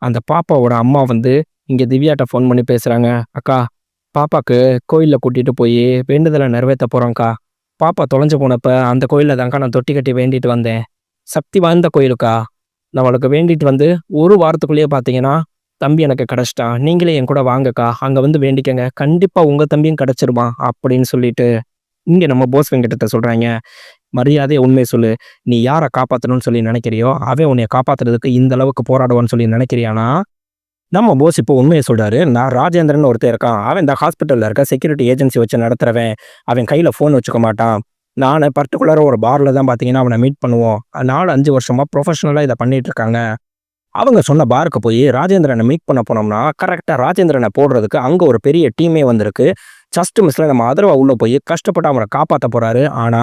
அந்த பாப்பாவோட அம்மா வந்து இங்க திவ்யாட்ட ஃபோன் பண்ணி பேசுறாங்க. "அக்கா, பாப்பாக்கு கோயில்ல கூட்டிட்டு போயி வேண்டுதல நிறைவேத்த போறோம்க்கா. பாப்பா தொலைஞ்சு போனப்ப அந்த கோயில்ல தான்க்கா நான் தொட்டி கட்டி வேண்டிட்டு வந்தேன். சக்தி வாய்ந்த கோயிலுக்கா. நான் அவளுக்கு வேண்டிட்டு வந்து 1 வாரத்துக்குள்ளேயே பார்த்தீங்கன்னா, தம்பி எனக்கு கிடைச்சுட்டான். நீங்களே என் கூட வாங்கக்கா. அங்க வந்து வேண்டிக்கங்க. கண்டிப்பா உங்க தம்பியும் கிடைச்சிருவான்." அப்படின்னு சொல்லிட்டு, இங்க நம்ம போஸ் வெங்கட்ட்ட சொல்றாய்ங்க. "மரியாதையா உண்மைய சொல்லு. நீ யார காப்பாத்தணும்னு சொல்லி நினைக்கிறியோ, அவன் உன்னைய காப்பாத்துறதுக்கு இந்த அளவுக்கு போராடுவான்னு சொல்லி நினைக்கிறியான்னா?" நம்ம போஸ் இப்போ உண்மைய சொல்றாரு. "நான் ராஜேந்திரன்னு ஒருத்தன் இருக்கான். அவன் இந்த ஹாஸ்பிட்டல்ல இருக்க செக்யூரிட்டி ஏஜென்சி வச்சு நடத்துறவன். அவன் கையில ஃபோன் வச்சுக்க மாட்டான். நானு பர்ட்டிகுலரா ஒரு பார்ல தான் பார்த்தீங்கன்னா, அவன மீட் பண்ணுவோம். 4, 5 வருஷமா ப்ரொஃபஷனலா இத பண்ணிட்டு இருக்காங்க." அவங்க சொன்ன பாருக்கு போய் ராஜேந்திரன மீட் பண்ண போனோம்னா, கரெக்ட்டா ராஜேந்திரன போடுறதுக்கு அங்க ஒரு பெரிய டீமே வந்திருக்கு. ஜஸ்ட் மிஸ்ல நம்ம அதர்வா உள்ள போய் கஷ்டப்பட்டு அவன காப்பாத்த போறாரு. ஆனா,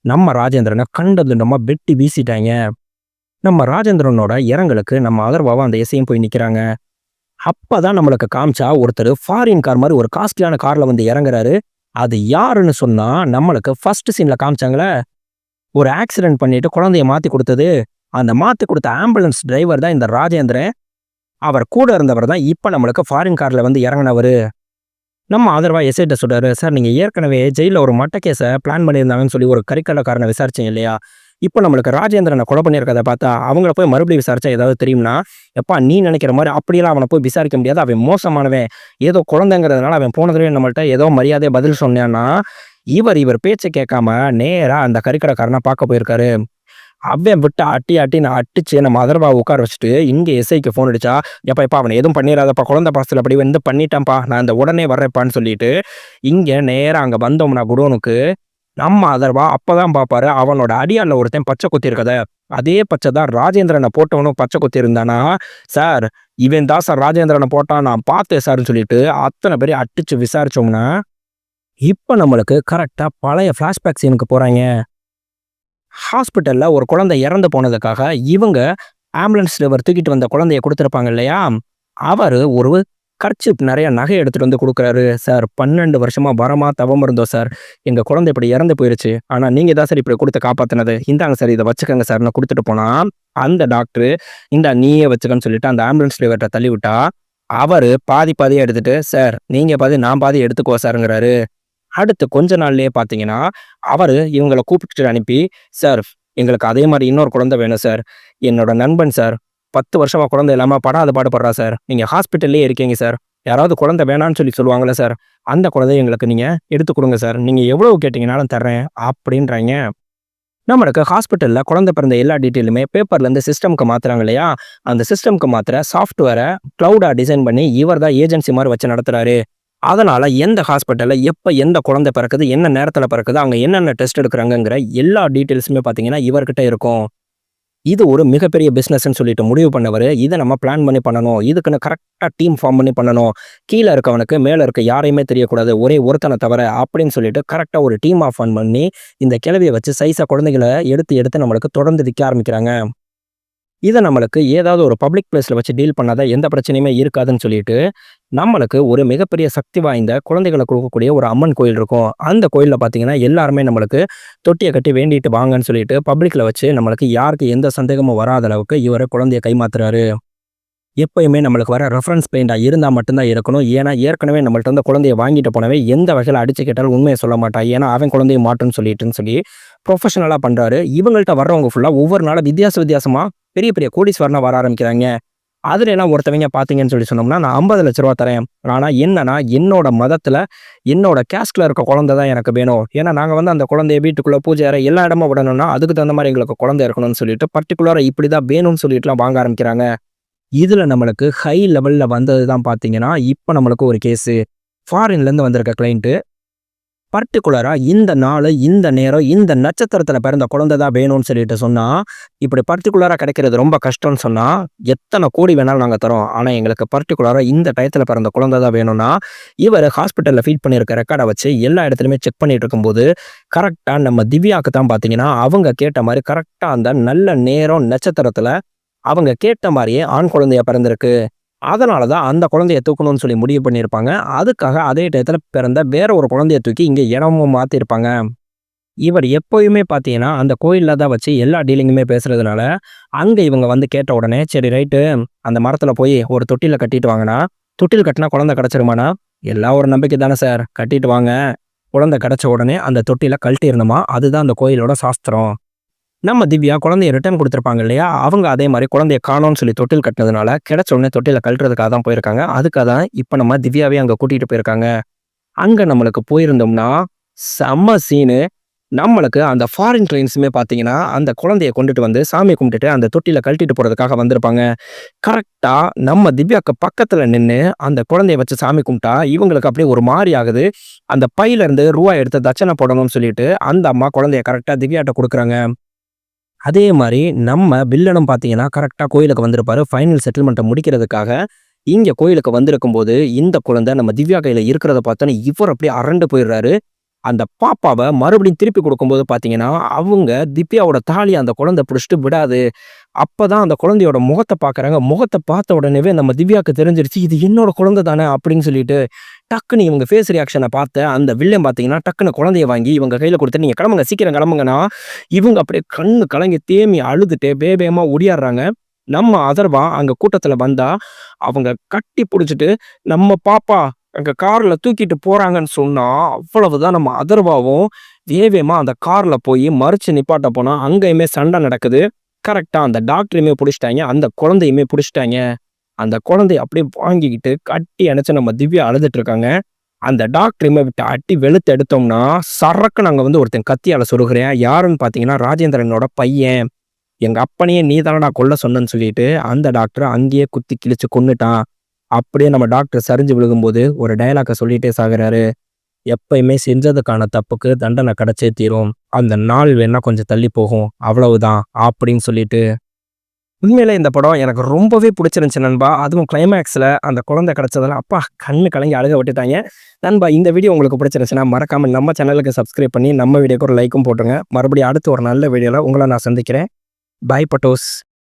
நம்ம ராஜேந்திரன கண்டதுண்டமா வெட்டி வீசிட்டாய்ங்க. நம்ம ராஜேந்திரனோட இரங்கலுக்கு நம்ம அதர்வாவும் அந்த எஸ்ஐயும் போய் நிக்கிறாங்க. அப்பதான் நம்மளுக்கு காமிச்சா ஒருத்தரு ஃபாரின் கார் மாரி ஒரு காஸ்ட்லியான கார்ல வந்து இறங்குறாரு. அது யாருன்னு சொன்னா, நம்மளுக்கு ஃபர்ஸ்ட் சீன்ல காமிச்சாங்கல்ல, ஒரு ஆக்சிடென்ட் பண்ணிட்டு குழந்தைய மாத்தி குடுத்தது. அந்த மாத்தி குடுத்த ஆம்புலன்ஸ் டிரைவர் தான் இந்த ராஜேந்திரன். அவர் கூட இருந்தவர் தான் இப்ப நம்மளுக்கு ஃபாரின் கார்ல வந்து இறங்குனவரு. நம்ம ஆதரவா எஸ்ஐட்ட சொல்றாரு, "சார் நீங்க ஏற்கனவே ஜெயில்ல ஒரு மர்டர் கேஸ பிளான் பண்ணியிருந்தாங்கன்னு சொல்லி ஒரு கறிக்கடைக்காரன விசாரிச்சீங்க இல்லையா? இப்ப நம்மளுக்கு ராஜேந்திரன கொலை பண்ணியிருக்கிறத பார்த்தா, அவங்கள போய் மறுபடியும் விசாரிச்சா ஏதாவது தெரியும்னா?" "எப்பா நீ நினைக்கிற மாரி அப்படியெல்லாம் அவன போய் விசாரிக்க முடியாது. அவன் மோசமானவன். ஏதோ குழந்தைங்கிறதுனால அவன் போன தடவை நம்மள்ட்ட ஏதோ மரியாதையா பதில் சொன்னான்னா" இவர் பேச்ச கேட்காம நேரா அந்த கறிக்கடைக்காரன பார்க்க போயிருக்காரு. அவன் விட்டு அடின்னு அடிச்சு நம்ம அதர்வாவ உட்கார வச்சுட்டு, இங்க எஸ்ஐக்கு ஃபோன் அடிச்சா, எப்பா அவன எதுவும் பண்ணிறாதப்பா. குழந்தை பாசத்துல அப்படி வந்து பண்ணிட்டான்ப்பா. நான் இந்த உடனே வர்றேன்ப்பான்னு சொல்லிட்டு, இங்க நேரா அங்க வந்தோம்னா குடோனுக்கு, நம்ம அதர்வா அப்பதான் பார்ப்பாரு, அவனோட அடியாள்ல ஒருத்தன் பச்சை குத்தி இருக்கத. அதே பச்சை தான் ராஜேந்திரன போட்டவனும் பச்சை குத்தி இருந்தானா, "சார் இவன் தான் சார் ராஜேந்திரன போட்டான். நான் பார்த்தேன் சார்ன்னு" சொல்லிட்டு அத்தன பேரையும் அடிச்சு விசாரிச்சோம்னா, இப்ப நம்மளுக்கு கரெக்ட்டா பழைய ஃபிளாஷ்பேக் சீனுக்கு போறாய்ங்க. ஹாஸ்பிட்டல்ல ஒரு குழந்தை இறந்து போனதுக்காக இவங்க ஆம்புலன்ஸ் டிரைவர் தூக்கிட்டு வந்த குழந்தைய குடுத்திருப்பாங்க இல்லையா? அவரு ஒரு கர்ச்சீப் நெறைய நகை எடுத்துட்டு வந்து குடுக்குறாரு. "சார் 12 வருஷமா வரமா தவம் இருந்தோம் சார். எங்க குழந்தை இப்படி இறந்து போயிருச்சு. ஆனா நீங்க தான் சார் இப்படி குடுத்து காப்பாத்துனது. இந்தாங்க சார் இத வச்சுக்கங்க சார்ன்னு" குடுத்துட்டு போனா, அந்த டாக்டரு, "இந்தா நீயே வச்சுக்கன்னு" சொல்லிட்டு அந்த ஆம்புலன்ஸ் டிரைவர்ட்ட தள்ளிவிட்டா, அவரு பாதி பாதியா எடுத்துட்டு, "சார் நீங்க பாதி, நான் பாதி எடுத்துக்குவோம் சார்ங்கிறாரு." அடுத்து கொஞ்ச நாள்லயே பார்த்தீங்கன்னா, அவரு இவங்கள கூப்பிட்டுட்டு அனுப்பி, "சார் எங்களுக்கு அதே மாரி இன்னொரு குழந்தை வேணும் சார். என்னோட நண்பன் சார். 10 வருஷமா குழந்தை இல்லாம படாத பாடுபடுறான் சார். நீங்க ஹாஸ்பிட்டல்லயே இருக்கீங்க சார். யாராவது குழந்தை வேணான்னு சொல்லுவாங்கல்ல சார். அந்த குழந்தைய எங்களுக்கு நீங்க எடுத்து குடுங்க சார். நீங்க எவ்வளவு கேட்டீங்கனாலும் தர்றேன்" அப்படின்றாய்ங்க. நம்மளுக்கு ஹாஸ்பிட்டல்ல குழந்தை பிறந்த எல்லா டீட்டெயிலுமே பேப்பர்லேருந்து சிஸ்டம்க்கு மாத்துறாங்க இல்லையா? அந்த சிஸ்டம்க்கு மாத்துற சாஃப்ட்வேர கிளவுடா டிசைன் பண்ணி இவர் தான் ஏஜென்சி மாரி வச்சு நடத்துறாரு. அதனால எந்த ஹாஸ்பிட்டல்ல எப்ப எந்த குழந்தை பிறக்குது, என்ன நேரத்தில பிறக்குது, அங்க என்னென்ன டெஸ்ட் எடுக்குறாங்கங்கிற எல்லா டீட்டெயில்ஸுமே பார்த்தீங்கன்னா, இவர்கிட்ட இருக்கும். இது ஒரு மிகப்பெரிய பிசினஸ்ன்னு சொல்லிட்டு முடிவு பண்ணவரு, இத நம்ம பிளான் பண்ணி பண்ணணும். இதுக்குன்னு கரெக்ட்டா டீம் ஃபார்ம் பண்ணி பண்ணணும். கீழ இருக்கவனுக்கு மேல இருக்க யாரையுமே தெரியக்கூடாது. ஒரே ஒருத்தன தவிர அப்படின்னு சொல்லிட்டு கரெக்ட்டா ஒரு டீமா ஃபார்ம் பண்ணி, இந்த கிழவிய வச்சு சைஸா குழந்தைகள எடுத்து எடுத்து நம்மளுக்கு தொடர்ந்து விக்க ஆரம்பிக்கிறாங்க. இத நம்மளுக்கு ஏதாவது ஒரு பப்ளிக் பிளேஸ்ல வச்சு டீல் பண்ணா தான் எந்த பிரச்சனையுமே இருக்காதுன்னு சொல்லிட்டு, நம்மளுக்கு ஒரு மிகப்பெரிய சக்தி வாய்ந்த குழந்தைகள குடுக்கக்கூடிய ஒரு அம்மன் கோயில் இருக்கும். அந்த கோயில்ல பார்த்தீங்கன்னா, எல்லாருமே நம்மளுக்கு தொட்டிய கட்டி வேண்டிட்டு வாங்கன்னு சொல்லிட்டு பப்ளிக்ல வச்சு நம்மளுக்கு யாருக்கு எந்த சந்தேகமும் வராத அளவுக்கு இவரு குழந்தைய கைமாத்துறாரு. எப்பயுமே நம்மளுக்கு வர ரெஃபரன்ஸ் பெயிண்டா இருந்தா மட்டும் தான் இருக்கணும். ஏன்னா, ஏற்கனவே நம்மள்ட்ட இருந்து குழந்தைய வாங்கிட்டு போனவன் எந்த வகையில அடிச்சு கேட்டாலும் உண்மைய சொல்ல மாட்டான். ஏன்னா, அவன் குழந்தைய மாட்டுன்னு சொல்லிட்டுன்னு சொல்லி ப்ரொஃபஷனலா பண்றாரு. இவங்கள்ட்ட வர்றவங்க ஃபுல்லா ஒவ்வொரு நாளும் வித்தியாச வித்தியாசமா பெரிய பெரிய கோடீஸ்வரனா வர ஆரம்பிக்கிறாங்க. அதுலலாம் ஒருத்தவங்க பார்த்தீங்கன்னு சொல்லி சொன்னோம்னா, நான் ரூ. 50,00,000 தரேன். ஆனா என்னன்னா, என்னோட மதத்துல, என்னோட கேஸ்ட்ல இருக்க குழந்தை தான் எனக்கு வேணும். ஏன்னா, நாங்க வந்து அந்த குழந்தைய வீட்டுக்குள்ள பூஜை அறை எல்லா இடமும் விடணும்னா, அதுக்கு தகுந்த மாரி எங்களுக்கு குழந்தை இருக்கணும்னு சொல்லிட்டு, பர்ட்டிகுலரா இப்படி தான் வேணும்னு சொல்லிட்டுலாம் வாங்க ஆரம்பிக்கிறாங்க. இதுல நம்மளுக்கு ஹை லெவல்ல வந்தது தான் பார்த்தீங்கன்னா, இப்ப நம்மளுக்கு ஒரு கேஸு. ஃபாரின்லேருந்து வந்திருக்க கிளையன்ட் பர்ட்டிகுலரா இந்த நாளு, இந்த நேரம், இந்த நட்சத்திரத்தில பிறந்த குழந்தை தான் வேணும்னு சொல்லிட்டு சொன்னா, இப்படி பர்ட்டிகுலரா கிடைக்கிறது ரொம்ப கஷ்டம்னு சொன்னா, எத்தன கோடி வேணாலும் நாங்க தர்றோம். ஆனா எங்களுக்கு பர்ட்டிகுலரா இந்த டயத்தில பிறந்த குழந்தை தான் வேணும்னா, இவரு ஹாஸ்பிட்டல்ல ஃபீட் பண்ணியிருக்க ரெக்கார்ட வச்சு எல்லா இடத்துலயுமே செக் பண்ணிட்டு இருக்கும்போது, கரெக்ட்டா நம்ம திவ்யாக்கு தான் பார்த்தீங்கன்னா, அவங்க கேட்ட மாரி கரெக்ட்டா அந்த நல்ல நேரம், நட்சத்திரத்தில அவங்க கேட்ட மாரியே ஆண் குழந்தையா பிறந்திருக்கு. அதனால தான் அந்த குழந்தைய தூக்கணும்னு சொல்லி முடிவு பண்ணியிருப்பாங்க. அதுக்காக அதே டயத்துல பிறந்த வேற ஒரு குழந்தைய தூக்கி இங்க இடமும் மாத்திருப்பாங்க. இவர் எப்பயுமே பார்த்தீங்கன்னா, அந்த கோயில்ல தான் வச்சு எல்லா டீலிங்குமே பேசுறதுனால, அங்க இவங்க வந்து கேட்ட உடனே, "சரி ரைட்டு, அந்த மரத்துல போய் ஒரு தொட்டில கட்டிட்டு வாங்கன்னா, தொட்டில் கட்டுனா குழந்தை கிடைச்சிருமான்னா?" "எல்லாம் ஒரு நம்பிக்கை தானே சார், கட்டிட்டு வாங்க." குழந்தை கிடைச்ச உடனே அந்த தொட்டில கழட்டிறணுமா, அதுதான் அந்த கோயிலோட சாஸ்திரம். நம்ம திவ்யா குழந்தைய ரிட்டர்ன் குடுத்துருப்பாங்க இல்லையா? அவங்க அதே மாரி குழந்தைய காணோம்னு சொல்லி தொட்டில் கட்டுனதுனால, கிடைச்ச உடனே தொட்டில கழட்டுறதுக்காக தான் போயிருக்காங்க. அதுக்காக தான் இப்ப நம்ம திவ்யாவே அங்க கூட்டிட்டு போயிருக்காங்க. அங்க நம்மளுக்கு போயிருந்தோம்னா, செம்ம சீனு. நம்மளுக்கு அந்த ஃபாரின் கிளையண்ட்ஸுமே பார்த்தீங்கன்னா, அந்த குழந்தைய கொண்டுட்டு வந்து சாமி கும்பிட்டுட்டு அந்த தொட்டில கழட்டிட்டு போறதுக்காக வந்திருப்பாங்க. கரெக்ட்டா நம்ம திவ்யாக்கு பக்கத்துல நின்னு, அந்த குழந்தைய வச்சு சாமி கும்பிட்டா, இவங்களுக்கு அப்படியே ஒரு மாரி ஆகுது. அந்த பையிலருந்து ரூவா எடுத்து தட்சணை போடணும்னு சொல்லிட்டு, அந்த அம்மா குழந்தைய கரெக்ட்டா திவ்யாட்ட குடுக்குறாங்க. அதே மாரி நம்ம வில்லனும் பார்த்தீங்கன்னா, கரெக்ட்டா கோயிலுக்கு வந்திருப்பாரு. ஃபைனல் செட்டில்மெண்ட்ட முடிக்கிறதுக்காக, இங்க கோயிலுக்கு வந்திருக்கும்போது, இந்த குழந்தை நம்ம திவ்யா கையில இருக்கிறத பார்த்தோனே, இவர் அப்படியே அரண்டு போயிடுறாரு. அந்த பாப்பாவ மறுபடியும் திருப்பி குடுக்கும்போது பார்த்தீங்கன்னா, அவங்க திவ்யாவோட தாலிய அந்த குழந்தை புடிச்சுட்டு விடாது. அப்பதான் அந்த குழந்தையோட முகத்த பார்க்குறாங்க. முகத்த பார்த்த உடனேவே நம்ம திவ்யாக்கு தெரிஞ்சிருச்சு, இது என்னோட குழந்தை தானே அப்படின்னு சொல்லிட்டு, டக்குனு இவங்க ஃபேஸ் ரியாக்ஷன பார்த்த அந்த வில்லன் பார்த்தீங்கன்னா, டக்குனு குழந்தைய வாங்கி இவங்க கையில குடுத்து, "நீங்க கிளம்புங்க, சீக்கிரம் கிளம்புங்கன்னா" இவங்க அப்படியே கண்ணு கலங்கி தேம்பி அழுதுட்டு வேகமா ஓடியார்றாங்க. நம்ம அதர்வா அங்க கூட்டத்துல வந்தா, அவங்க கட்டி புடிச்சுட்டு, "நம்ம பாப்பா அங்க கார்ல தூக்கிட்டு போறாங்கன்னு" சொன்னா, அவ்வளவுதான் நம்ம அதர்வாவும் வேகமா அந்த கார்ல போய் மறிச்சு நிப்பாட்ட போனா, அங்கயுமே சண்டை நடக்குது. கரெக்ட்டா அந்த டாக்டரையுமே புடிச்சுட்டாய்ங்க. அந்த குழந்தையுமே புடிச்சுட்டாய்ங்க. அந்த குழந்தைய அப்படியே வாங்கிக்கிட்டு கட்டி அணைச்சு நம்ம திவ்யா அழுதுட்டு இருக்காங்க. அந்த டாக்டரையுமே விட்டு அடி வெளுத்து எடுத்தோம்னா, சரக்குன்னு அங்க வந்து ஒருத்தன் கத்தியால சொருகுறான். யாருன்னு பார்த்தீங்கன்னா, ராஜேந்திரனோட பையன். "எங்க அப்பனையே நீ தானடா கொல்ல சொன்னன்னு" சொல்லிட்டு, அந்த டாக்டர அங்கேயே குத்தி கிழிச்சு கொன்னுட்டான். அப்படியே நம்ம டாக்டர் சரிஞ்சு விழுகும்போது, ஒரு டயலாக்க சொல்லிட்டே சாகுறாரு. "எப்பயுமே செஞ்சதுக்கான தப்புக்கு தண்டனை கிடைச்சே தீரும். அந்த நாள் வேணா கொஞ்சம் தள்ளி போகும். அவ்வளவுதான்" அப்படின்னு சொல்லிட்டு உண்மையிலே இந்த படம் எனக்கு ரொம்பவே பிடிச்சிருந்துச்சு நண்பா. அதுவும் கிளைமேக்ஸில் அந்த குழந்தை கிடச்சதில் அப்பா கண்ணு கலங்கி அழுக விட்டுட்டாங்க. நண்பா இந்த வீடியோ உங்களுக்கு பிடிச்சிருந்துச்சுன்னா மறக்காமல் நம்ம சேனலுக்கு சப்ஸ்கிரைப் பண்ணி நம்ம வீடியோக்கு ஒரு லைக்கும் போட்டுருங்க. மறுபடியும் அடுத்து ஒரு நல்ல வீடியோவில் உங்களை நான் சந்திக்கிறேன். பாய் பட்டோஸ்.